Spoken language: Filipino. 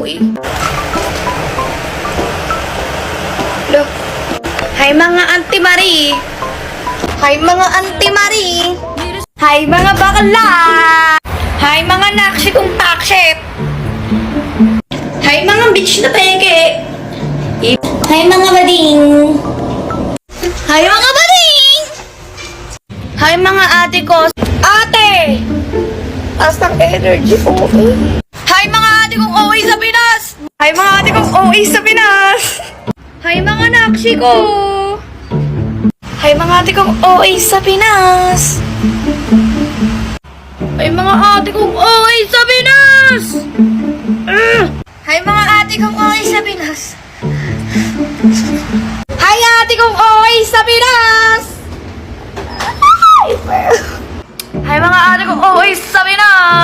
OA. Lo. Hi mga Auntie Marie. Hi mga Auntie Marie. Hi mga bakla. Hi mga nakshi kong pakship. Hi mga bitch na peke. Hi mga bading. Hi mga bading. Hi mga ate ko. Ate! Taas ng energy ko. Hi mga ate kong OA sa Pinas. Hi mga ate kong OA sa Pinas. Hi mga nakshi ko. Hi mga ate kong OA sa Pinas. Hi mga ate kong OA sa Pinas.